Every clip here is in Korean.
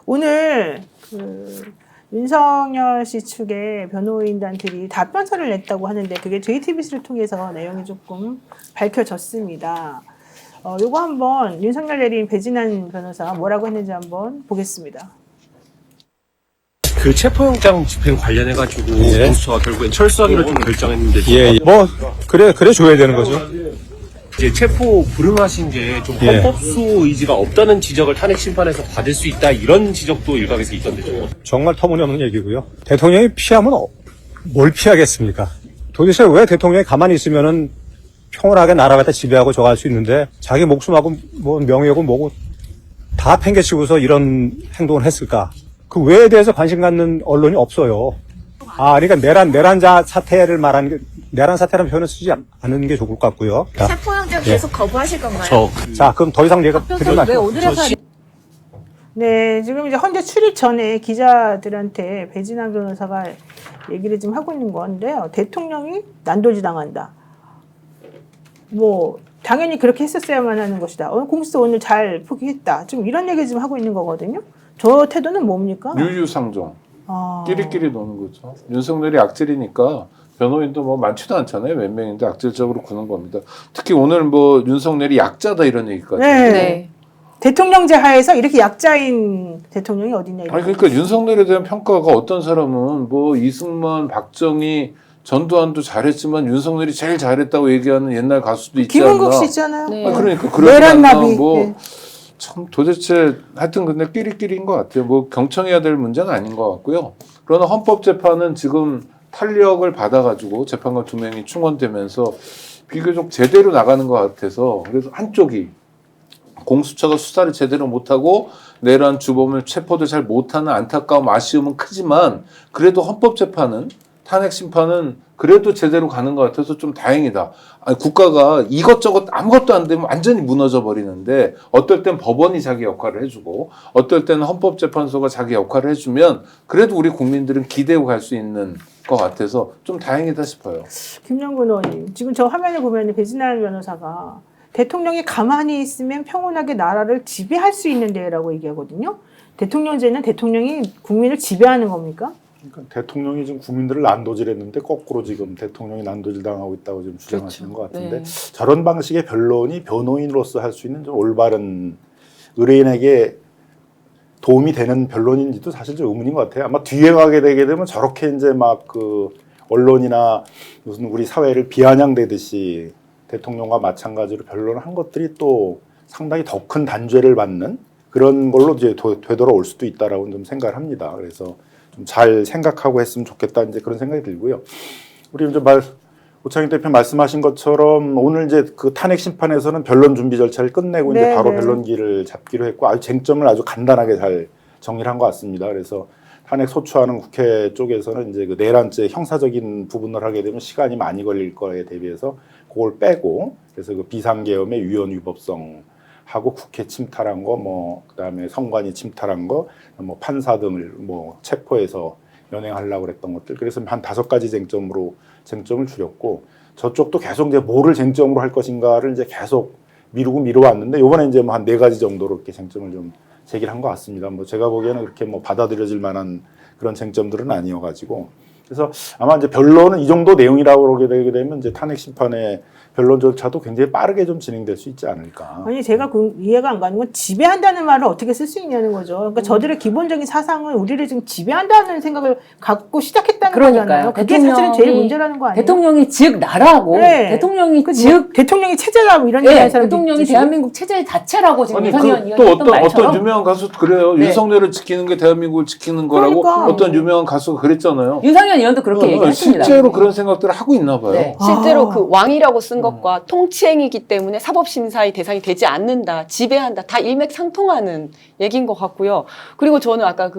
오늘 윤석열 씨 측의 변호인단들이 답변서를 냈다고 하는데 그게 JTBC를 통해서 내용이 조금 밝혀졌습니다. 요거 한번 윤석열 내린 배진환 변호사가 뭐라고 했는지 한번 보겠습니다. 그 체포영장 집행 관련해가지고 공수처가 결국엔 철수하기로 좀 결정했는데 뭐 그래 줘야 되는 거죠. 이제 체포 불응하신 게 좀 헌법수 의지가 없다는 지적을 탄핵 심판에서 받을 수 있다 이런 지적도 일각에서 있던데 좀 정말 터무니없는 얘기고요. 대통령이 피하면 뭘 피하겠습니까? 도대체 왜 대통령이 가만히 있으면은 평온하게 나라 갖다 지배하고 저거 할 수 있는데 자기 목숨하고 뭐 명예고 뭐고 다 팽개치고서 이런 행동을 했을까? 그 왜에 대해서 관심 갖는 언론이 없어요. 그러니까 내란자 사태를 말하는 게 내란 사태라는 표현을 쓰지 않는 게 좋을 것 같고요. 체포영장 계속 거부하실 건가요? 자, 그럼 더 이상 얘가 드리면 안 돼요. 네, 지금 이제 헌재 출입 전에 기자들한테 배진환 변호사가 얘기를 지금 하고 있는 건데요. 대통령이 난도질 당한다. 뭐 당연히 그렇게 했었어야만 하는 것이다. 공수처 오늘 잘 포기했다. 지금 이런 얘기 지금 하고 있는 거거든요. 저 태도는 뭡니까? 유유상종. 끼리끼리 노는 거죠. 윤석열이 악질이니까 변호인도 뭐 많지도 않잖아요. 몇 명인데 악질적으로 구는 겁니다. 특히 오늘 뭐 윤석열이 약자다 이런 얘기까지. 네. 대통령제 하에서 이렇게 약자인 대통령이 어딨냐. 아니 그러니까 윤석열에 대한 평가가 어떤 사람은 뭐 이승만, 박정희, 전두환도 잘했지만 윤석열이 제일 잘했다고 얘기하는 옛날 가수도 있지 않나. 김은국 씨 있잖아요. 네. 그러니까 내란나비. 뭐 참 도대체 하여튼 근데 끼리끼리인 것 같아요. 뭐 경청해야 될 문제는 아닌 것 같고요. 그러나 헌법재판은 지금 탄력을 받아가지고 재판관 2명이 충원되면서 비교적 제대로 나가는 것 같아서 그래서 한쪽이 공수처가 수사를 제대로 못하고 내란 주범을 체포도 잘 못하는 안타까움 아쉬움은 크지만 그래도 헌법재판은 탄핵 심판은 그래도 제대로 가는 것 같아서 좀 다행이다. 국가가 이것저것 아무것도 안 되면 완전히 무너져 버리는데 어떨 땐 법원이 자기 역할을 해주고 어떨 때는 헌법재판소가 자기 역할을 해주면 그래도 우리 국민들은 기대고 갈 수 있는 것 같아서 좀 다행이다 싶어요. 김영근 의원님, 지금 저 화면을 보면 배진환 변호사가 대통령이 가만히 있으면 평온하게 나라를 지배할 수 있는데라고 얘기하거든요. 대통령제는 대통령이 국민을 지배하는 겁니까? 그러니까 대통령이 지금 국민들을 난도질했는데 거꾸로 지금 대통령이 난도질 당하고 있다고 지금 주장하시는 것 같은데 저런 방식의 변론이 변호인으로서 할 수 있는 좀 올바른 의뢰인에게 도움이 되는 변론인지도 사실 좀 의문인 것 같아요. 아마 뒤에 가게 되게 되면 저렇게 이제 막 그 언론이나 무슨 우리 사회를 비아냥대듯이 대통령과 마찬가지로 변론을 한 것들이 또 상당히 더 큰 단죄를 받는 그런 걸로 이제 되돌아올 수도 있다라고 좀 생각을 합니다. 그래서 좀 잘 생각하고 했으면 좋겠다 이제 그런 생각이 들고요. 우리 이제 오창익 대표 말씀하신 것처럼 오늘 이제 그 탄핵 심판에서는 변론 준비 절차를 끝내고 네, 이제 바로 네. 변론기를 잡기로 했고 아주 쟁점을 아주 간단하게 잘 정리를 한 것 같습니다. 그래서 탄핵 소추하는 국회 쪽에서는 이제 그 내란죄 형사적인 부분을 하게 되면 시간이 많이 걸릴 거에 대비해서 그걸 빼고 그래서 그 비상계엄의 위헌 위법성 하고 국회 침탈한 거, 뭐 그다음에 선관위 침탈한 거, 뭐 판사 등을 뭐 체포해서 연행하려고 그랬던 것들. 그래서 한 5가지 쟁점을 줄였고 저쪽도 계속 이제 뭐를 쟁점으로 할 것인가를 이제 계속 미루어왔는데 이번에 이제 뭐 한 4가지 정도로 이렇게 쟁점을 좀 제기를 한 것 같습니다. 뭐 제가 보기에는 그렇게 뭐 받아들여질 만한 그런 쟁점들은 아니어가지고 그래서 아마 이제 변론은 이 정도 내용이라고 그러게 되게 되면 이제 탄핵 심판의 변론 절차도 굉장히 빠르게 좀 진행될 수 있지 않을까. 아니 제가 이해가 안 가는 건 지배한다는 말을 어떻게 쓸 수 있냐는 거죠. 그러니까 저들의 기본적인 사상은 우리를 지금 지배한다는 생각을 갖고 시작했다는 거잖아요. 그게 사실은 제일 문제라는 거 아니에요? 대통령이 즉 나라고 대통령이 즉 대통령이 체제다 뭐 이런 얘기하는 사람들 대통령이 있듯이. 대한민국 체제의 자체라고 지금 아니 윤석열 또 의원이 했던 말처럼 어떤 유명한 가수도 그래요. 윤석열을 지키는 게 대한민국을 지키는 거라고 그러니까. 어떤 유명한 가수가 그랬잖아요. 윤석열 의원도 그렇게 얘기했습니다. 실제로 그런 생각들을 하고 있나 봐요. 네. 실제로 그 왕이라고 쓴 것과 통치행위이기 때문에 사법심사의 대상이 되지 않는다, 지배한다, 다 일맥상통하는 얘기인 것 같고요. 그리고 저는 아까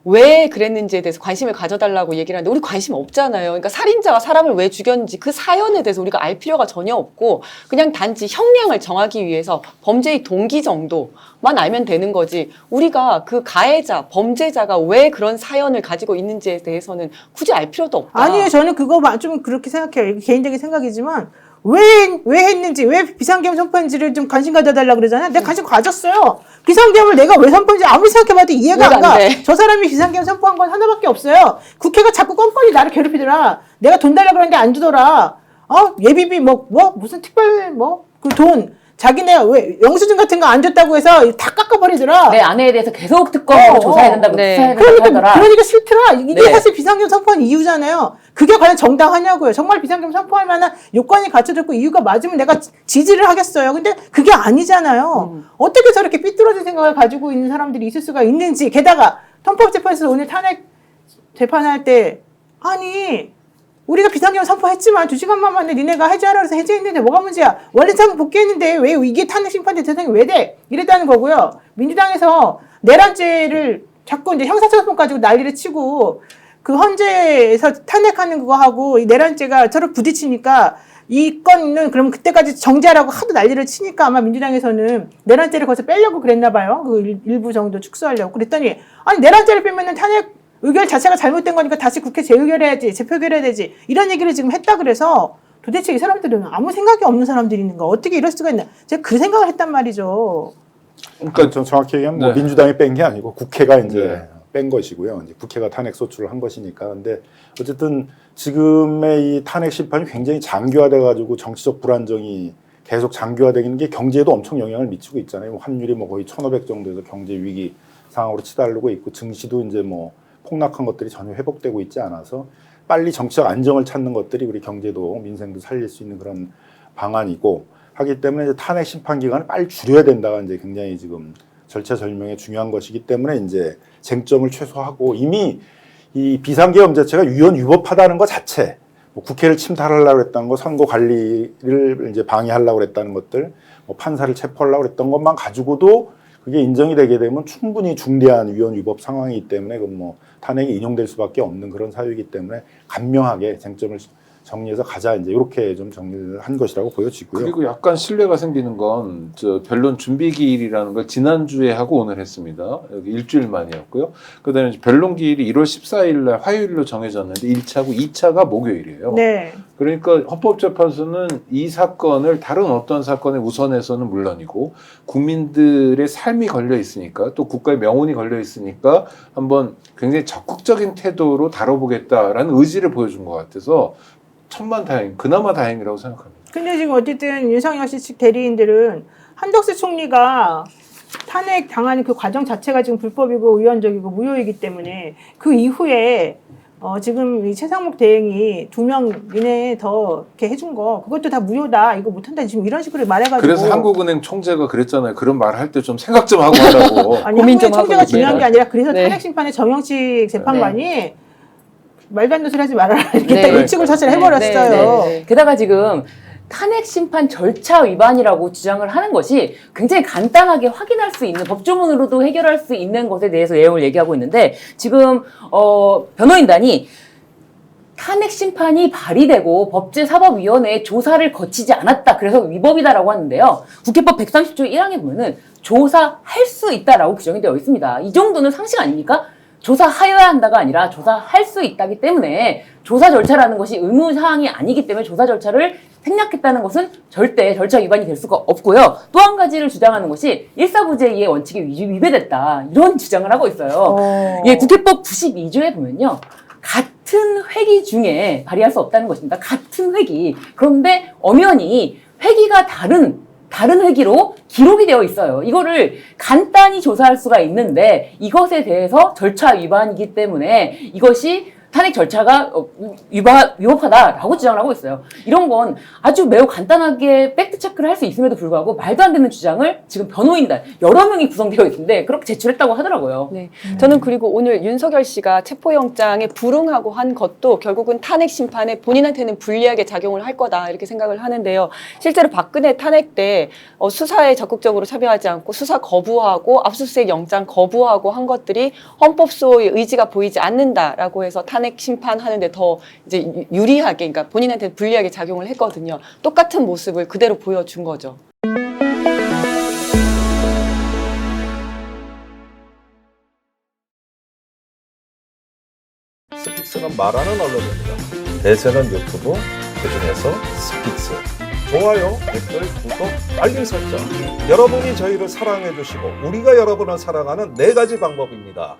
왜 그랬는지에 대해서 관심을 가져달라고 얘기를 하는데 우리 관심 없잖아요. 그러니까 살인자가 사람을 왜 죽였는지 그 사연에 대해서 우리가 알 필요가 전혀 없고 그냥 단지 형량을 정하기 위해서 범죄의 동기 정도만 알면 되는 거지 우리가 그 가해자, 범죄자가 왜 그런 사연을 가지고 있는지에 대해서는 굳이 알 필요도 없다. 아니요, 저는 그거 좀 그렇게 생각해요. 개인적인 생각이지만 왜 했는지, 왜 비상계엄 선포했는지를 좀 관심 가져달라고 그러잖아. 내가 관심 가졌어요. 비상계엄을 내가 왜 선포했는지 아무리 생각해봐도 이해가 안 가. 저 사람이 비상계엄 선포한 건 하나밖에 없어요. 국회가 자꾸 껌껌이 나를 괴롭히더라. 내가 돈 달라고 그러는데 안 주더라. 예비비 무슨 특별 그 돈. 자기네 왜 영수증 같은 거 안 줬다고 해서 다 깎아버리더라. 내 아내에 대해서 계속 특검으로 조사해야 된다고 수사해야 된다고 하더라. 그러니까 싫더라. 이게 네. 사실 비상계엄 선포한 이유잖아요. 그게 과연 정당하냐고요. 정말 비상계엄 선포할 만한 요건이 갖춰졌고 이유가 맞으면 내가 지지를 하겠어요. 근데 그게 아니잖아요. 어떻게 저렇게 삐뚤어진 생각을 가지고 있는 사람들이 있을 수가 있는지. 게다가 헌법재판소에서 오늘 탄핵 재판할 때 아니 우리가 비상계엄 선포했지만 2시간만 만에 니네가 해제하라 해서 해제했는데 뭐가 문제야. 원래상 복귀했는데 왜 이게 탄핵 심판대 대상이 왜 돼? 이랬다는 거고요. 민주당에서 내란죄를 자꾸 이제 형사처벌법 가지고 난리를 치고 그 헌재에서 탄핵하는 그거 하고 이 내란죄가 서로 부딪히니까 이 건은 그럼 그때까지 정지하라고 하도 난리를 치니까 아마 민주당에서는 내란죄를 거기서 빼려고 그랬나 봐요. 그 일부 정도 축소하려고. 그랬더니 아니 내란죄를 빼면은 탄핵 의결 자체가 잘못된 거니까 다시 국회 재의결해야지, 재표결해야 되지. 이런 얘기를 지금 했다 그래서 도대체 이 사람들은 아무 생각이 없는 사람들이 있는 거 어떻게 이럴 수가 있나. 제가 그 생각을 했단 말이죠. 그러니까 전 정확히 얘기하면 뭐 민주당이 뺀 게 아니고 국회가 이제 뺀 것이고요. 이제 국회가 탄핵 소추를 한 것이니까. 근데 어쨌든 지금의 이 탄핵 심판이 굉장히 장기화돼 가지고 정치적 불안정이 계속 장기화되는 게 경제에도 엄청 영향을 미치고 있잖아요. 환율이 뭐 거의 1,500 정도에서 경제 위기 상황으로 치달르고 있고 증시도 이제 뭐 폭락한 것들이 전혀 회복되고 있지 않아서 빨리 정치적 안정을 찾는 것들이 우리 경제도 민생도 살릴 수 있는 그런 방안이고 하기 때문에 이제 탄핵 심판 기간을 빨리 줄여야 된다가 이제 굉장히 지금 절차절명에 중요한 것이기 때문에 이제 쟁점을 최소화하고 이미 이 비상계엄 자체가 위헌위법하다는 것 자체, 뭐 국회를 침탈하려고 했다는 거, 선거 관리를 이제 방해하려고 했다는 것들, 뭐 판사를 체포하려고 했던 것만 가지고도 그게 인정이 되게 되면 충분히 중대한 위헌위법 상황이기 때문에 그건 뭐 탄핵이 인용될 수밖에 없는 그런 사유이기 때문에 간명하게 쟁점을 정리해서 가자 이제 이렇게 좀 정리를 한 것이라고 보여지고요. 그리고 약간 신뢰가 생기는 건 저 변론 준비 기일이라는 걸 지난주에 하고 오늘 했습니다. 여기 일주일 만이었고요. 그다음에 변론 기일이 1월 14일 날 화요일로 정해졌는데 1차고 2차가 목요일이에요. 네. 그러니까 헌법재판소는 이 사건을 다른 어떤 사건에 우선해서는 물론이고 국민들의 삶이 걸려 있으니까 또 국가의 명운이 걸려 있으니까 한번 굉장히 적극적인 태도로 다뤄보겠다라는 의지를 보여준 것 같아서 천만다행, 그나마 다행이라고 생각합니다. 근데 지금 어쨌든 윤석열 씨 측 대리인들은 한덕수 총리가 탄핵 당하는 그 과정 자체가 지금 불법이고 위헌적이고 무효이기 때문에 그 이후에 지금 이 최상목 대행이 2명 이내에 더 이렇게 해준 거 그것도 다 무효다 이거 못한다 지금 이런 식으로 말해가지고 그래서 한국은행 총재가 그랬잖아요. 그런 말 할 때 좀 생각 좀 하고 하라고. 아니 고민 좀 한국의 총재가 하고 중요한 게 아니라 그래서 네. 탄핵 심판에 정영식 재판관이 말도 안 되는 소리 하지 말아라 이렇게 네. 딱 일찍을 사실 해버렸어요. 네. 게다가 지금 탄핵 심판 절차 위반이라고 주장을 하는 것이 굉장히 간단하게 확인할 수 있는 법조문으로도 해결할 수 있는 것에 대해서 내용을 얘기하고 있는데 지금 변호인단이 탄핵 심판이 발의되고 법제사법위원회의 조사를 거치지 않았다. 그래서 위법이다라고 하는데요. 국회법 130조 1항에 보면은 조사할 수 있다라고 규정이 되어 있습니다. 이 정도는 상식 아닙니까? 조사하여야 한다가 아니라 조사할 수 있다기 때문에 조사 절차라는 것이 의무사항이 아니기 때문에 조사 절차를 생략했다는 것은 절대 절차 위반이 될 수가 없고요. 또 한 가지를 주장하는 것이 일사부재의 원칙이 위배됐다. 이런 주장을 하고 있어요. 예, 국회법 92조에 보면요. 같은 회기 중에 발의할 수 없다는 것입니다. 같은 회기. 그런데 엄연히 회기가 다른 회기로 기록이 되어 있어요. 이거를 간단히 조사할 수가 있는데 이것에 대해서 절차 위반이기 때문에 이것이 탄핵 절차가 위법하다라고 주장을 하고 있어요. 이런 건 아주 매우 간단하게 팩트 체크를 할 수 있음에도 불구하고 말도 안 되는 주장을 지금 변호인단 여러 명이 구성되어 있는데 그렇게 제출했다고 하더라고요. 네. 저는 그리고 오늘 윤석열 씨가 체포영장에 불응하고 한 것도 결국은 탄핵 심판에 본인한테는 불리하게 작용을 할 거다 이렇게 생각을 하는데요. 실제로 박근혜 탄핵 때 수사에 적극적으로 참여하지 않고 수사 거부하고 압수수색 영장 거부하고 한 것들이 헌법소의 의지가 보이지 않는다라고 해서 탄핵 심판하는데 더 이제 유리하게, 그러니까 본인한테 불리하게 작용을 했거든요. 똑같은 모습을 그대로 보여준 거죠. 스픽스는 말하는 언론입니다. 대세는 유튜브, 그중에서 스픽스. 좋아요, 댓글, 구독, 알림 설정. 여러분이 저희를 사랑해 주시고 우리가 여러분을 사랑하는 4가지 방법입니다.